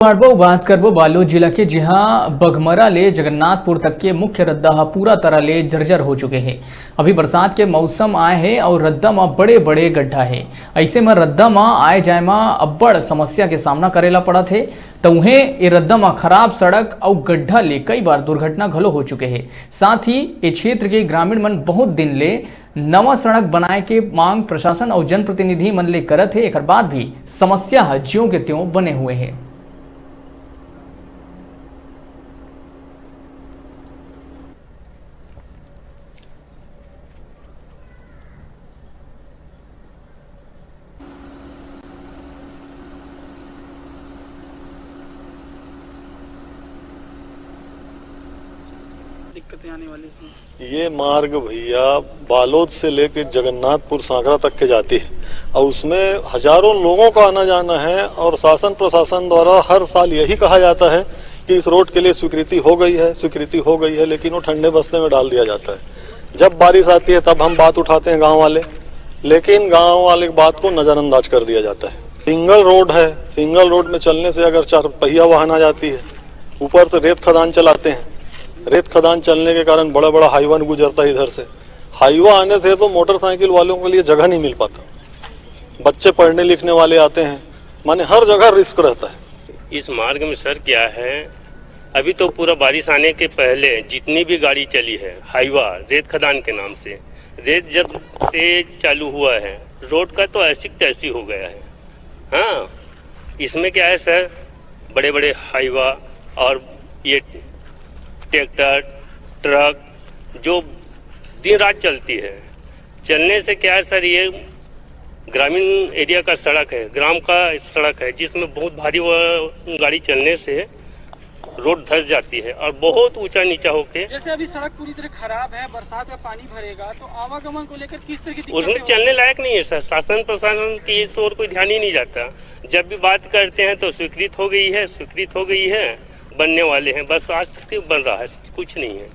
बात करबो बालोद जिला के जहां बघमरा ले जगन्नाथपुर तक के मुख्य रद्दा पूरा तरह ले जर्जर हो चुके हैं। अभी बरसात के मौसम आए हैं और रद्दा में बड़े बड़े गड्ढा है। ऐसे में रद्दा में आए जाए में अब्बड़ समस्या के सामना करेला पड़ा थे। तो उन्हें ये रद्दा में खराब सड़क और गड्ढा ले कई बार दुर्घटना घलो हो चुके हैं। साथ ही ये क्षेत्र के ग्रामीण मन बहुत दिन ले नवा सड़क बनाए के मांग प्रशासन और जनप्रतिनिधि मन ले करत है। एक बाद भी समस्या ज्यों के त्यों बने हुए है। दिक्कतें आने वाली इसमें। ये मार्ग भैया बालोद से लेकर जगन्नाथपुर सांकरा तक के जाती है और उसमें हजारों लोगों का आना जाना है और शासन प्रशासन द्वारा हर साल यही कहा जाता है कि इस रोड के लिए स्वीकृति हो गई है, लेकिन वो ठंडे बस्ते में डाल दिया जाता है। जब बारिश आती है तब हम बात उठाते हैं गाँव वाले, लेकिन गाँव वाले की बात को नजरअंदाज कर दिया जाता है। सिंगल रोड है, सिंगल रोड में चलने से अगर 4 पहिया वाहन आ जाती है, ऊपर से रेत खदान चलाते हैं, रेत खदान चलने के कारण बड़ा बड़ा हाईवा गुजरता है। इधर से हाईवा आने से तो मोटरसाइकिल वालों के लिए जगह नहीं मिल पाता, बच्चे पढ़ने लिखने वाले आते हैं, माने हर जगह रिस्क रहता है। इस मार्ग में सर क्या है, अभी तो पूरा बारिश आने के पहले जितनी भी गाड़ी चली है हाईवा रेत खदान के नाम से, रेत जब से चालू हुआ है रोड का तो ऐसी तैसी हो गया है। हाँ, इसमें क्या है सर, बड़े बड़े हाईवा और ये ट्रैक्टर ट्रक जो दिन रात चलती है, चलने से क्या है सर, ये ग्रामीण एरिया का सड़क है, ग्राम का सड़क है, जिसमें बहुत भारी गाड़ी चलने से रोड धंस जाती है और बहुत ऊंचा नीचा होके। जैसे अभी सड़क पूरी तरह खराब है, बरसात में पानी भरेगा तो आवागमन को लेकर किस तरह की दिक्कत उसमें चलने लायक नहीं है सर। शासन प्रशासन की इस ओर कोई ध्यान ही नहीं जाता। जब भी बात करते हैं तो स्वीकृत हो गई है, बनने वाले हैं, बस आज तक बन रहा है, कुछ नहीं है।